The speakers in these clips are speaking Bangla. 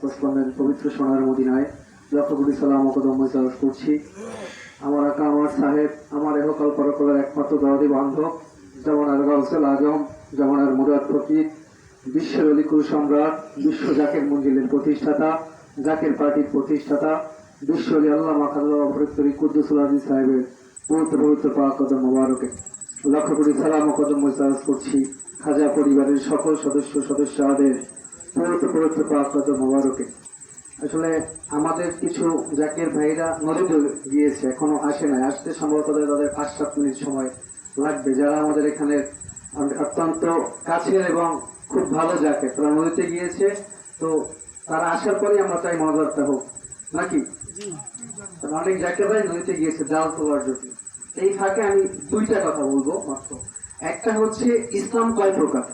পঁচপান্নের পবিত্র সোনার মদিনায় লক্ষ কোটি সালাম ও কদম মোতায়েন করছি। আমার আকা, আমার সাহেব, আমার এহকাল পরকালের একমাত্র দরদি বান্ধব, জামানার গাউসুল আজম, জামানার মুরাদ ফকির, বিশ্বের অলিকুল সম্রাট, বিশ্ব জাকের মঞ্জিলের প্রতিষ্ঠাতা, জাকের পার্টির প্রতিষ্ঠাতা, বিশ্ব অলি আল্লামা খাজা ফরিদ কুদ্দুসুল আজিজ সাহেবের পবিত্র পবিত্র পাক কদম মোবারকে লক্ষ কোটি সালাম ও কদম মোতায়েন করছি। খাজা পরিবারের সকল সদস্যদের পবিত্র পবিত্র পাক কদম মোবারকে। আসলে আমাদের কিছু জাকের ভাইরা নদীতে গিয়েছে, এখনো আসে নাই, আসতে সম্ভবত তাদের 5-7 মিনিট সময় লাগবে। যারা আমাদের এখানে অত্যন্ত কাছের এবং খুব ভালো জাকের, তারা নদীতে গিয়েছে, তো তারা আসার পরে আমরা চাই মজারটা হোক নাকি। অনেক জাকের ভাই নদীতে গিয়েছে জাল তোলার জন্য। এই ফাঁকে আমি 2টা কথা বলবো মাত্র। একটা হচ্ছে ইসলাম কয় প্রকার,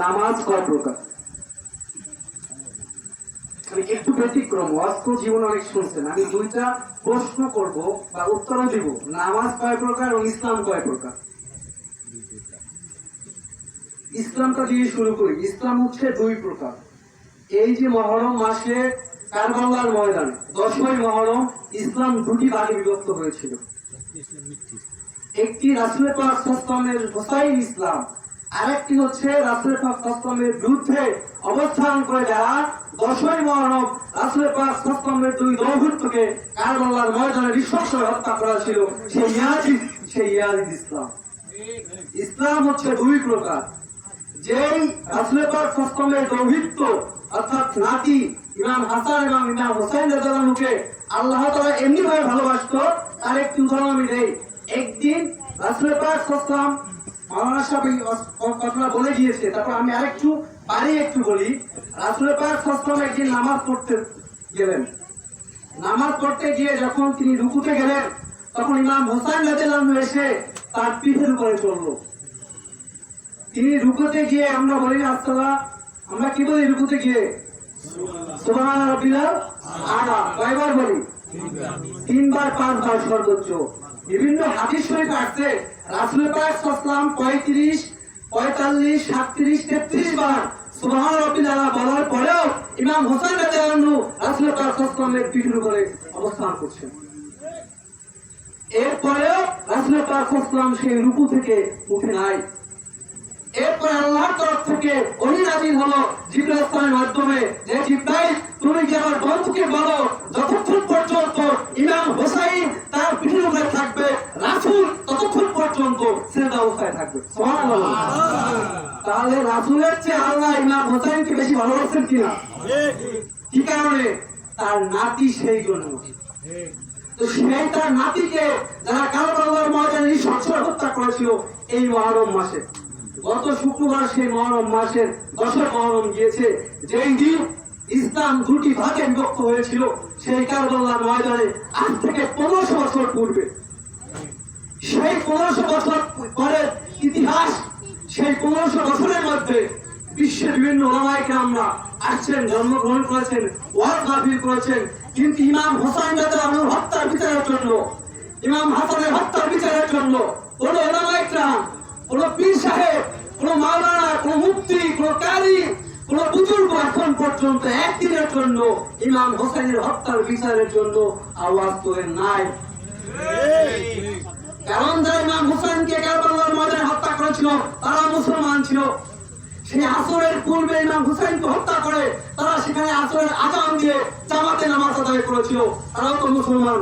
নামাজ কয় প্রকার। আমি একটু ব্যতিক্রম, ওয়াস্তব জীবনে অনেক শুনছেন, আমি 2টা প্রশ্ন করব বা উত্তর দিব। নামাজ কয় প্রকার ও ইসলাম কয় প্রকার। ইসলামটা দিয়ে শুরু করি। ইসলাম হচ্ছে 2 প্রকার। এই যে মহরম মাসে কারবালার ময়দানে 10ই মহরম ইসলাম 2টি ভাগে বিভক্ত হয়েছিল। একটি রাসূল পাক সাল্লাল্লাহু আলাইহি ওয়াসাল্লামের হোসাইন ইসলাম, আরেকটি হচ্ছে রাসূল পাক সাল্লাল্লাহু আলাইহি ওয়াসাল্লামের বিরুদ্ধে অবস্থান করে যারা 10ই মহরম রাসূল পাক সাল্লাল্লাহু আলাইহি ওয়াসাল্লামের 2 দৌহিত্রকে কারবালার ময়দানে নৃশংসভাবে হত্যা করা ছিল, সেই ইয়াজিদ ইসলাম। ইসলাম হচ্ছে 2 প্রকার। যেই রাসূল পাক সাল্লাল্লাহু আলাইহি ওয়াসাল্লামের দৌহিত্র অর্থাৎ নাতি ইমাম হাসান এবং ইমাম হোসেন রাদিয়াল্লাহু আনহুকে আল্লাহ তাআলা এমনি ভাবে ভালোবাসতো, তার একটি উদাহরণ আমি দেই। একদিন রাসূল পাক সাল্লাল্লাহু আলাইহি ওয়াসাল্লাম, মাওলানা সাহেব কথা বলে গিয়েছে, তারপর আমি আরেকটু একটু বলি। রাসূল পাক সাল্লাল্লাহু আলাইহি ওয়াসাল্লাম একদিন নামাজ পড়তে গেলেন। নামাজ পড়তে গিয়ে যখন তিনি রুকুতে গেলেন, তখন ইমাম হোসেন রাদিয়াল্লাহু আনহু এসে তার পিঠের উপরে চড়ল। তিনি রুকুতে গিয়ে আমরা বলি না আসসালাম, আমরা কি বলি রুকুতে গিয়ে? সুবহান রাব্বিল আলা। কয়বার বলি? 3 বার 5 বার সর্বোচ্চ। বিভিন্ন হাদিস শরীফে আসছে রাসূল পাক সাল্লাল্লাহু আলাইহি ওয়াসাল্লাম 35, 45, 33 বার সুবহান রাব্বিল আলা বলার পরেও ইমাম হোসেন রাদিয়াল্লাহু আনহু রাসূল পাক সাল্লাল্লাহু আলাইহি ওয়াসাল্লামের পিঠের উপরে অবস্থান করছেন। এরপরেও রাসূল পাক সাল্লাল্লাহু আলাইহি ওয়াসাল্লাম সেই রুকু থেকে উঠে নাই। এরপর আল্লাহর তরফ থেকে ওহী নাযিল হলো জিবরাইল ইসলামের মাধ্যমে, যে জিবরাইল তুমি কি আমার বন্ধুকে বলো যতক্ষণ পর্যন্ত ইমাম হোসাইন তার পিঠের উপরে থাকবে, রাসূল ততক্ষণ পর্যন্ত সিজদা অবস্থায় থাকবে। সুবহানাল্লাহ। তাহলে রাসূলের চেয়ে আল্লাহ ইমাম হোসাইনকে বেশি ভালোবাসেন কিনা? কি কারণে? তার নাতি সেই জন্য। তো সেই তার নাতিকে যারা কারবালার ময়দানে নৃশংসভাবে হত্যা করেছিল এই মুহররম মাসে, গত শুক্রবার সেই মুহররম মাসের 10 মুহররম গিয়েছে, যেই দিন ইসলাম 2টি ভাগে বিভক্ত হয়েছিল, সেই কারবালার ময়দানে আজ থেকে 1500 বছর পূর্বে। সেই 1500 বছর পরের ইতিহাস, সেই 1500 বছরের মধ্যে বিশ্বের বিভিন্ন ওলামায়ে কেরামরা আসছেন, জন্মগ্রহণ করেছেন, ওয়াজ মাহফিল করেছেন, কিন্তু ইমাম হোসেন রাদিয়াল্লাহু আনহু হত্যার বিচারের জন্য, ইমাম হাসানের হত্যার বিচারের জন্য কোন ওলামায়ে কেরাম, কোন পীর সাহেব, কোন মাওলানা, কোন মুফতি, কোন কারি, কোন বুজুর্গ এখন পর্যন্ত একদিনের জন্য ইমাম হোসেনের হত্যার বিচারের জন্য আওয়াজ তোলেন নাই। কারণ যারা ইমাম হোসেনকে কারবালার ময়দানে হত্যা করেছিল তারা মুসলমান ছিল। সেই আসরের পূর্বে ইমাম হোসেনকে হত্যা করে তারা সেখানে আসরের আযান দিয়ে জামাতে নামাজ আদায় করেছিল, তারাও তো মুসলমান।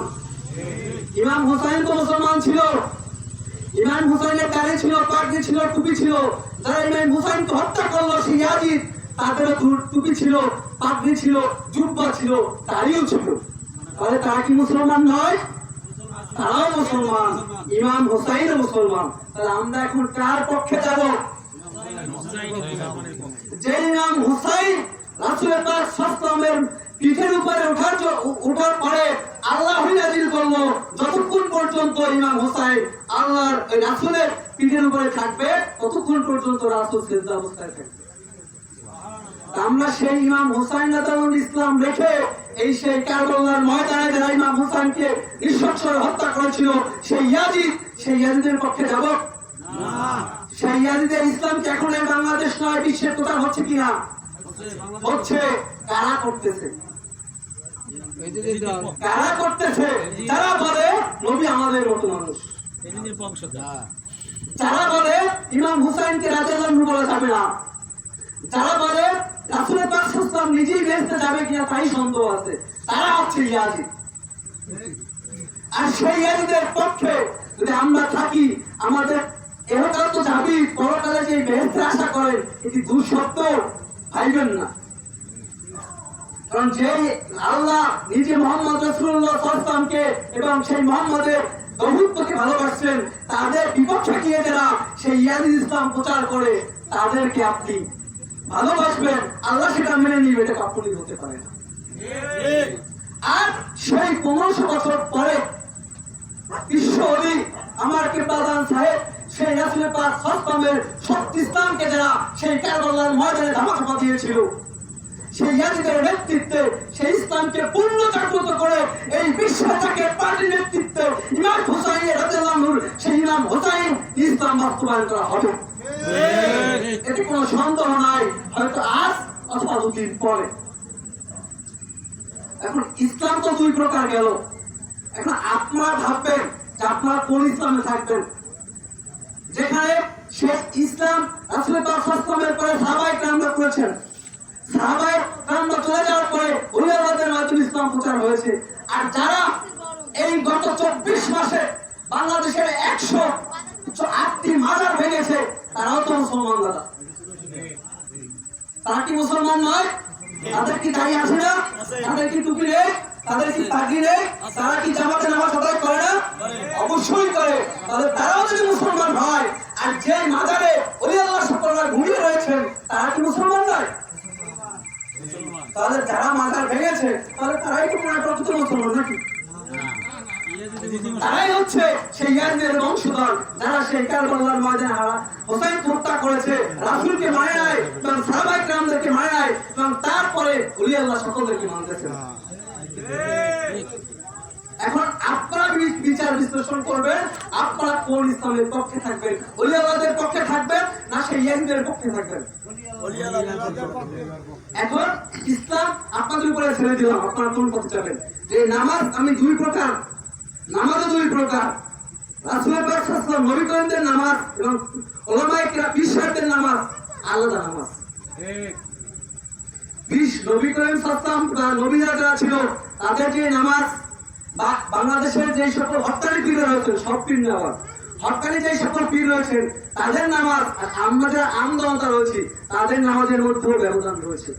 ইমাম হোসেন তো মুসলমান ছিল। ইমাম হোসেনের দাড়ি ছিল, পাগড়ি ছিল, টুপি ছিল। যারা ইমাম হোসেনকে হত্যা করলো সেই ইয়াজিদ, তাদের টুপি ছিল, পাগড়ি ছিল, জুব্বা ছিল, দাড়িও ছিল। তাহলে তারা কি মুসলমান নয়? তারাও মুসলমান, ইমাম হোসেনও মুসলমান। তাহলে আমরা এখন কার পক্ষে যাব? যে ইমাম হোসেন রাসূল পাক সাল্লাল্লাহু আলাইহি ওয়াসাল্লামের পিঠের উপরে ওঠার পরে আল্লাহ নাযিল করলো যতক্ষণ পর্যন্ত ইমাম হোসেন আল্লাহর রাসূলের পিঠের উপরে থাকবে ততক্ষণ পর্যন্ত রাসূল সিজদা অবস্থায় থাকবে। আমরা সেই ইমাম হোসেন রাদিয়াল্লাহু আনহু ইসলাম রেখে এই সেই কারবালার ময়দানে যারা ইমাম হোসেনকে নৃশংসভাবে হত্যা করেছিল সেই ইয়াজিদের পক্ষে যাব না। সেই ইয়াজিদের ইসলাম কি এখন বাংলাদেশ নয় বিশ্বের কোথাও হচ্ছে কিনা? হচ্ছে কারা করতেছে, কারা করতেছে? যারা বলে নবী আমাদের মতো মানুষ, যারা বলে ইমাম হুসাইনকে রাদিয়াল্লাহু আনহু বলা যাবে না, যারা বলে রাসূল পাক সাল্লাল্লাহু আলাইহি ওয়াসাল্লাম নিজেই বেহেশতে যাবে কিনা তাই সন্দেহ আছে, তারা হচ্ছে ইয়াজিদ। আর সেই ইয়াজিদের পক্ষে যদি আমরা থাকি, আমাদের এহকাল তো যাবি, পরকালে যে বেহেশতের আশা করেন এটি দুঃস্বপ্ন ভাইবেন না। কারণ যে আল্লাহ নিজে মুহাম্মদ রাসূলুল্লাহ সাল্লাল্লাহু আলাইহি ওয়াসাল্লামকে এবং সেই মুহাম্মদের দৌহিত্রকে ভালোবাসছেন, তাদের বিপক্ষে গিয়ে যারা সেই ইয়াজিদ ইসলাম প্রচার করে তাদেরকে আপনি ভালোবাসবেন, আল্লাহ সেটা মেনে নিবে, এটা কখনোই হতে পারে না। আর সেই 1500 বছর পরে বিশ্ব অলি আমার কেবলাদান সাহেব সেই রাসূল পাক সাল্লাল্লাহু আলাইহি ওয়াসাল্লামের সত্য ইসলামকে যারা সেই কারবালার ময়দানে ধামাচাপা দিয়েছিল, সেই ইয়াজিদের নেতৃত্বে সেই ইসলামকে পূর্ণ জাগ্রত করে এই বিশ্বটাকে পার্টির নেতৃত্বে ইমাম হুসাইন রাদিয়াল্লাহু আনহু সেই ইমাম হুসাইন ইসলাম বাস্তবায়ন করা হবে, এতে কোনো সন্দেহ নাই, হয়তো আজ অথবা দুদিন পরে। এখন ইসলাম তো দুই প্রকার গেল, এখন আপনারা ভাববেন যে আপনারা কোন ইসলামে থাকবেন, যেখানে শেখ ইসলাম রাসূল পাক সাল্লাল্লাহু আলাইহি ওয়াসাল্লামের পরে সাহাবায়ে কেরামরা করেছেন, সাহাবায়ে কেরামরা চলে যাওয়ার পরে উলামাদের মাধ্যমে ইসলাম প্রচার হয়েছে। আর যারা এই গত 24 মাসে বাংলাদেশের 108টি মাজার ভেঙেছে, তারাও তো মুসলমান। দাদা, তারা কি মুসলমান নয়? তাদের কি দাড়ি আছে না? তাদের কি টুপি নেই? তাদের কি পাগড়ি নেই? তারা কি জামাতে নামাজ আদায় করে না? অবশ্যই করে। তাহলে তারাও যদি মুসলমান হয়, আর যে মাজারে ওলি আল্লাহ সকলরা ঘুমিয়ে রয়েছেন, তারা কি মুসলমান নয়? তাহলে যারা মাজার ভেঙেছে, তাহলে তারাই তো প্রকৃত মুসলমান নাকি? তারাই হচ্ছে সেই ইয়াজিদের বংশধর, যারা সেই কারবালার ময়দানে হুসাইন হত্যা করেছে, রাসূলকে মানে নাই এবং সাহাবায়ে কেরামদেরকে মানে নাই এবং তারপরে ওলি আল্লাহ সকলকে মানতেছে। এখন আপনারা বিচার বিশ্লেষণ করবেন, আপনারা কোন ইসলামের পক্ষে থাকবেন, ওলি আল্লাহদের পক্ষে থাকবেন না সেই ইয়াজিদের পক্ষে থাকবেন? এখন ইসলাম আপনাদের উপরে ছেড়ে দিলাম, আপনারা কোন পথে যাবেন। যে নামাজ আমি দুই প্রকার, নামাজও দুই প্রকার, রাসূল পাক সাল্লাল্লাহু আলাইহি ওয়াসাল্লাম নবী করিমদের নামাজ এবং উলামায়ে কেরাম পীর সাহেবদের নামাজ আলাদা নামাজ। নবী করিম সাল্লাল্লাহু আলাইহি ওয়াসাল্লাম নবীরা যারা ছিল তাদের যে নামাজ, বা বাংলাদেশের যে সকল হক্কানি পীর রয়েছেন, সব পীর নামাজ, হক্কানি যে সকল পীর রয়েছেন তাদের নামাজ, আর আমরা যারা আমজনতা রয়েছি তাদের নামাজের মধ্যেও ব্যবধান রয়েছে।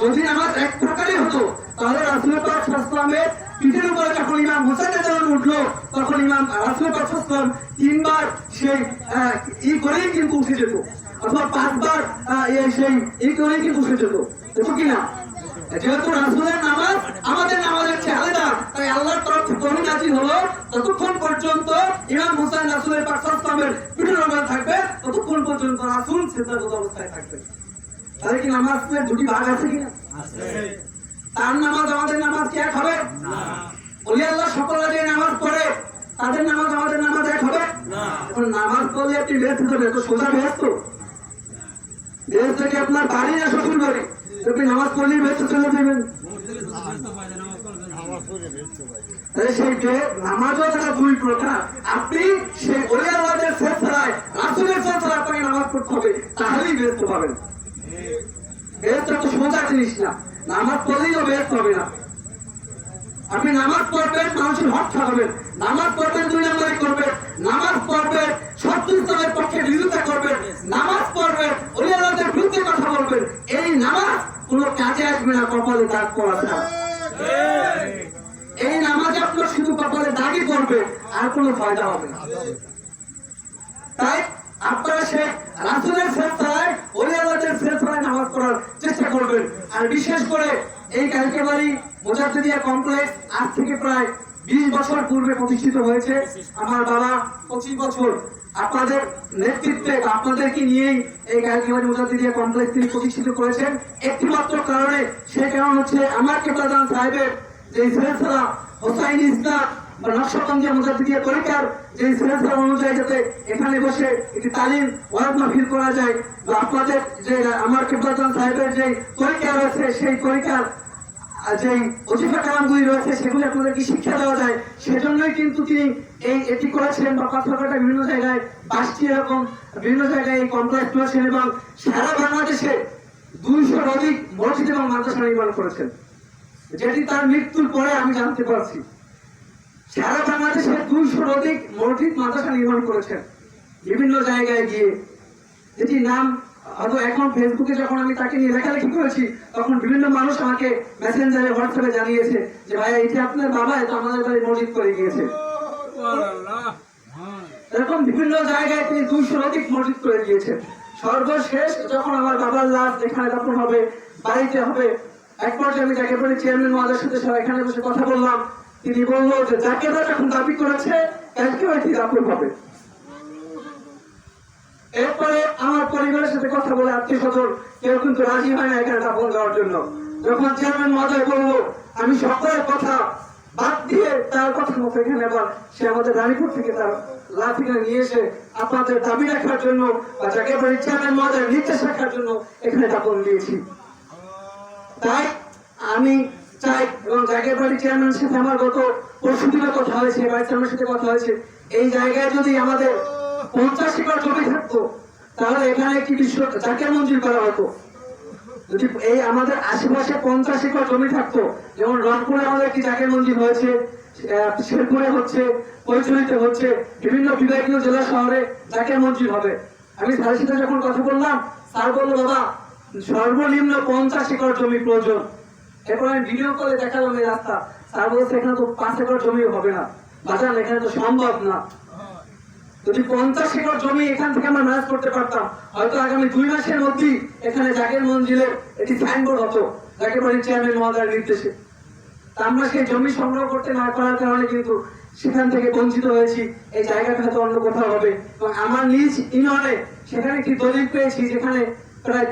যদি নামাজ এক প্রকারই হতো, তাহলে রাসূল পাক সাল্লাল্লাহু আলাইহি ওয়াসাল্লামের পিঠের উপরে যখন ইমাম হুসাইন যখন উঠলো, তখন ইমাম রাসূল পাক সাল্লাল্লাহু আলাইহি ওয়াসাল্লাম 3 বার সেই করেই কিন্তু উঠে যেত, অথবা 5 বার সেই করেই কিন্তু উঠে যেত, দেখো কিনা? যেহেতু রাসূলের নামাজ আমাদের নামাজের চেয়ে আলাদা, তাই আল্লাহর তরফ থেকে ওহী নাযিল হলো, ততক্ষণ পর্যন্ত ইমাম হুসাইন রাসূলের পাক সাল্লাল্লাহু আলাইহি ওয়াসাল্লামের পিঠের উপরে থাকবে, ততক্ষণ পর্যন্ত রাসূল সিজদারত অবস্থায় থাকবে। তাহলে কি নামাজের দুটি ভাগ আছে কিনা? আছে। তার নামাজ আমাদের নামাজ কি এক হবে? না। ওলি আল্লাহ সকলরা যে নামাজ পড়ে তাদের নামাজ আমাদের নামাজ এক হবে? না। এখন নামাজ পড়লে আপনি বেহেশতে যাবেন, তো সোজা বেহেশত? বেহেশত কি আপনার বাড়ি না শ্বশুর বাড়ি? আপনি নামাজ পড়লেই বেহেশতে চলে যাবেন? সেই নামাজও যারা দুই প্রকার, আপনি সেই ওলি আল্লাহদের সিলসিলায় রাসূলের সিলসিলায় আপনাকে নামাজ পড়তে হবে, তাহলেই বেহেশত পাবেন। বেহেশত তো সোজা জিনিস না, নামাজ পড়লেই বেহেশত হবে না। আপনি নামাজ পড়বেন, মানুষের হক খাওয়াবেন, নামাজ পড়বেন 2 নম্বরই করবেন, নামাজ পড়বেন সত্য ইসলামের পক্ষে বিরোধিতা করবেন, নামাজ পড়বেন ওলি আল্লাহদের বিরুদ্ধে কথা বলবেন, এই নামাজ কোনো কাজে আসবে না, কপালে দাগ পড়া ছাড়া। এই নামাজ আপনার শুধু কপালে দাগই করবে, আর কোনো ফায়দা হবে না। তাই আপনারা সেই রাসূলের সিলসিলায় ওলি আল্লাহদের সিলসিলায় নামাজ পড়ার চেষ্টা করবেন। আর বিশেষ করে এই কালকেবাড়ি মুজাদ্দিদিয়া কমপ্লেক্স আজ থেকে প্রায় 20 বছর পূর্বে প্রতিষ্ঠিত হয়েছে। আমার বাবা 25 বছর আপনাদের নেতৃত্বে, আপনাদেরকে নিয়েই এই কালকেবাড়ি মুজাদ্দিদিয়া কমপ্লেক্স তিনি প্রতিষ্ঠিত করেছেন একটি মাত্র কারণে। সেই কারণ হচ্ছে আমার কেবলাদান সাহেবের যে সিলসিলা হুসাইনি ইসলাম বা নকশবন্দি মুজাদ্দিদিয়া তরিকার যে সিলসিলা অনুযায়ী যাতে এখানে বসে একটি তালিম ওয়াজ মাহফিল করা যায়, বা আপনাদের যে আমার কিবলাতুল সাহেবের যে তরিকা রয়েছে সেই তরিকার যে ওজিফা কালামগুলি রয়েছে সেগুলি আপনাদেরকে শিক্ষা দেওয়া যায়, সেজন্যই কিন্তু তিনি এটি করেছেন। বা পাথরঘাটা বিভিন্ন জায়গায় 5টি এরকম বিভিন্ন জায়গায় এই কমপ্লেক্স করেছেন এবং সারা বাংলাদেশে 200-র অধিক মসজিদ এবং মাদ্রাসা নির্মাণ করেছেন, যেটি তার মৃত্যুর পরে আমি জানতে পারছি। সারা বাংলাদেশে 200-র অধিক মসজিদ মাদ্রাসা নির্মাণ করেছেন বিভিন্ন জায়গায় গিয়ে, যেটি নাম হয়তো এখন ফেসবুকে যখন আমি তাকে নিয়ে লেখালেখি করেছি তখন বিভিন্ন মানুষ আমাকে মেসেঞ্জারে হোয়াটসঅ্যাপে জানিয়েছে যে ভাই এটি আপনার বাবা তো আমাদের বাড়ি মসজিদ করে গিয়েছে। এরকম বিভিন্ন জায়গায় তিনি 200-র অধিক মসজিদ করে গিয়েছেন। সর্বশেষ যখন আমার বাবার লাশ এখানে দাফন হবে, বাড়িতে হবে, এক পর্যায়ে আমি যাকে বলি চেয়ারম্যান মহাদের সাথে এখানে বসে কথা বললাম, তিনি বললো যে যাকে যখন দাবি করেছে কালকেও এটি দাফন হবে। এরপরে আমার পরিবারের সাথে কথা বলে আত্মীয় স্বজন কেউ কিন্তু রাজি হয় না এখানে দাফন দেওয়ার জন্য। যখন চেয়ারম্যান মহোদয় বললো আমি সকলের কথা বাদ দিয়ে তার কথা মতো এখানে আবার সে আমাদের রানীপুর থেকে তার লাঠিটা নিয়ে এসে আপনাদের দাবি রাখার জন্য বা যাকে বলি চেয়ারম্যান মহোদয়ের নির্দেশ রাখার জন্য এখানে দাফন দিয়েছি। তাই আমি চাই, এবং জায়গায় বাড়ি চেয়ারম্যানের সাথে আমার গত পরশু দিনে কথা হয়েছে, ভাইস চেয়ারম্যানের সাথে কথা হয়েছে, এই জায়গায় যদি আমাদের 50 একর জমি থাকতো তাহলে এখানে একটি বিশ্ব জাকের মঞ্জুর করা হতো। যদি এই আমাদের আশেপাশে 50 একর জমি থাকতো, যেমন রংপুরে আমাদের একটি জাকের মঞ্জুর হয়েছে, শেরপুরে হচ্ছে, কৈশোরীতে হচ্ছে, বিভিন্ন বিভাগীয় জেলা শহরে জাকের মঞ্জুর হবে। আমি স্যারের সাথে যখন কথা বললাম স্যার বললো বাবা সর্বনিম্ন 50 একর জমি প্রয়োজন। এরপর আমি ভিডিও কলে দেখালাম এই রাস্তা, স্যার বলছে এখানে তো 5 একর জমিও হবে না, বাজার এখানে তো সম্ভব না। যদি 50 একর জমি এখান থেকে আমরা ম্যানেজ করতে পারতাম, হয়তো আগামী 2 মাসের মধ্যেই এখানে জাকের মঞ্জিলের একটি সাইনবোর্ড হতো জাকের বাড়ির চেয়ারম্যান মহোদয়ের নির্দেশে। আমরা সেই জমি সংগ্রহ করতে না পারার কারণে কিন্তু সেখান থেকে বঞ্চিত হয়েছি। এই জায়গাটা হয়তো অন্য কোথাও হবে। এবং আমার নিজ ইউনিয়নে সেখানে একটি দলিল পেয়েছি যেখানে প্রায়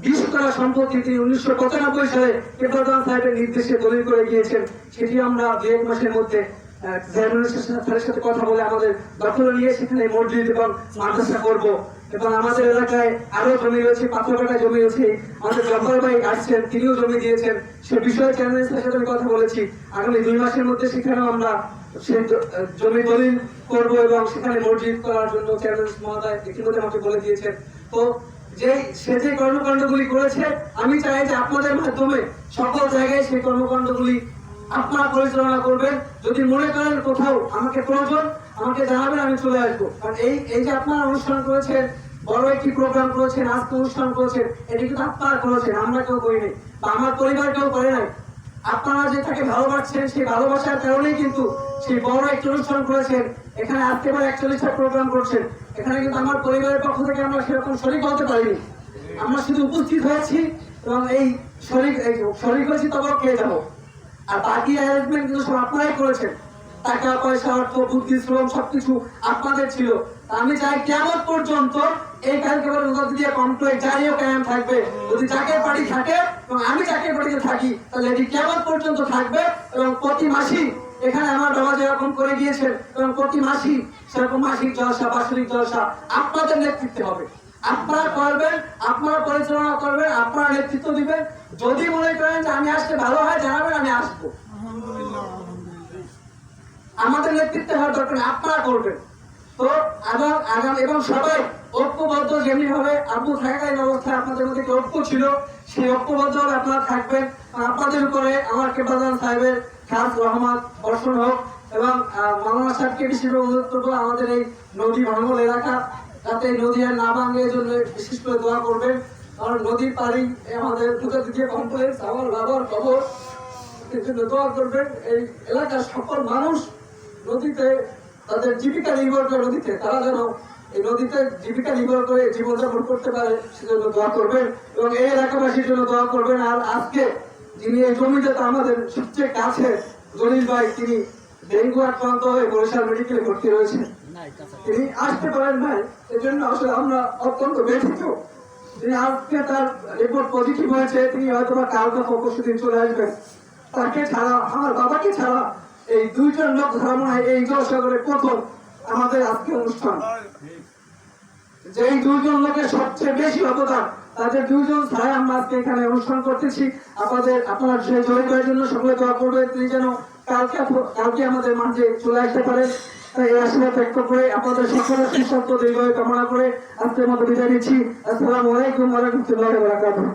20 তলা সম্পত্তি তিনি 1995 সালে কেবলাতুল সাহেবের নির্দেশে দলিল করে গিয়েছেন। সেটি আমরা 2-1 মাসের মধ্যে স্যারের সাথে কথা বলে আমাদের দখলে নিয়ে সেখানে মসজিদ এবং মাদ্রাসা করব। এবং আমাদের এলাকায় আরো জমি রয়েছে, পাথরঘাটা জমি রয়েছে, আমাদের জব্বার ভাই আসছেন, তিনিও জমি দিয়েছেন। সে বিষয়ে চেয়ারম্যানের সাথে আমি কথা বলেছি, আগামী 2 মাসের মধ্যে সেখানেও আমরা সেই জমি দলিল করব এবং সেখানে মসজিদ করার জন্য চেয়ারম্যান মহোদয় ইতিমধ্যে আমাকে বলে দিয়েছেন। তো সে যে কর্মকাণ্ডগুলি করেছে আমি চাই যে আপনাদের মাধ্যমে সকল জায়গায় সেই কর্মকাণ্ডগুলি আপনারা পরিচালনা করবেন। যদি মনে করেন কোথাও আমাকে প্রয়োজন আমাকে জানাবেন, আমি চলে আসবো। কারণ এই যে আপনারা অনুষ্ঠান করেছেন, বড় একটি প্রোগ্রাম করেছেন, আজকে অনুষ্ঠান করেছেন, এটি কিন্তু আপনারা করেছেন, আমরা কেউ করিনি বা আমার পরিবার কেউ করে নাই। আপনারা যে তাকে ভালোবাসছেন সেই ভালোবাসার কারণেই কিন্তু সেই বড় একটি অনুষ্ঠান করেছেন। এখানে আজকে এবার 41টা প্রোগ্রাম করছেন, এখানে কিন্তু আমার পরিবারের পক্ষ থেকে আমরা সেরকম শরীক হতে পারিনি। আমরা শুধু উপস্থিত হয়েছি এবং এই শরীক হয়েছি তবে পেয়ে যাবো। আর বাকি অ্যারেঞ্জমেন্ট কিন্তু সব আপনারাই করেছেন, টাকা পয়সা অর্থ বুদ্ধি শ্রম সবকিছু আপনাদের ছিল। আমি চাই কিয়ামত পর্যন্ত এই কালকেবারে মুজাদ্দিদিয়া কমপ্লেক্স জারি ও কায়েম থাকবে। যদি জাকের বাড়ি থাকে এবং আমি জাকের বাড়িতে থাকি তাহলে এটি কিয়ামত পর্যন্ত থাকবে। এবং প্রতি মাসেই এখানে আমার বাবা যেরকম করে গিয়েছেন এবং প্রতি মাসেই সেরকম মাসিক জলসা বাৎসরিক জলসা আপনাদের নেতৃত্বে হবে। আপনারা করবেন, আপনারা পরিচালনা করবেন, আপনারা নেতৃত্ব দিবেন। যদি মনে করেন যে আমি আসলে ভালো হয় জানাবেন, আমি আসবো। আমাদের নেতৃত্বে হওয়ার দরকার, আপনারা করবেন। তো আগাম এবং সবাই ঐক্যবদ্ধ, যেমনি ভাবে আবু থাকাকালীন অবস্থায় আপনাদের মধ্যে ঐক্য ছিল সেই ঐক্যবদ্ধ ভাবে আপনারা থাকবেন। আপনাদের উপরে আমার কেবলাতুল সাহেবের খাস রহমত বর্ষণ হোক এবং মাওলানা সাহেবকে বিশেষ অনুরোধ করবো আমাদের এই নদী ভাঙল এলাকা যাতে এই নদী আর না ভাঙে এই জন্য বিশেষ করে দোয়া করবেন। কারণ নদীর পাড়ি আমাদের মুজাদ্দিদিয়া কমপ্লেক্স, আমার বাবার কবর, এর জন্য দোয়া করবেন। এই এলাকার সকল মানুষ নদীতে তাদের জীবিকা নির্ভর করে, নদীতে তারা যেন এই নদীতে জীবিকা নির্ভর করে জীবনযাপন করতে পারে সেজন্য দোয়া করবেন এবং এই এলাকাবাসীর জন্য দোয়া করবেন। আর আজকে যিনি এই জমিতে আমাদের সবচেয়ে কাছে জলিল ভাই, তিনি ডেঙ্গু আক্রান্ত হয়ে বরিশাল মেডিকেলে ভর্তি রয়েছে, তিনি আসতে পারেন নাই, এজন্য আসলে আমরা অত্যন্ত ব্যথিত। তিনি আজকে তার রিপোর্ট পজিটিভ হয়েছে, তিনি হয়তো বা কালকে পরশু দিন চলে আসবেন। তাকে ছাড়া, আমার বাবাকে ছাড়া এই দুইজন লোক ধর্ম এই জলসাগরে প্রথম আমাদের আজকে অনুষ্ঠান। যেই দুইজন লোকের সবচেয়ে বেশি অবদান, তাদের দুইজন ছাড়া আমরা আজকে এখানে অনুষ্ঠান করতেছি। আপনারা সেই জয় করার জন্য সকলে দোয়া করবে, তিনি যেন কালকে আমাদের মাঝে চলে আসতে পারেন। তাই এই আশীর্বাদ ব্যক্ত করে আপনাদের সকলের সুস্বাস্থ্য দীর্ঘায়ু কামনা করে আজকের মতো বিদায় নিচ্ছি। আসসালামু আলাইকুম ওয়া রাহমাতুল্লাহি ওয়া বারাকাতুহু।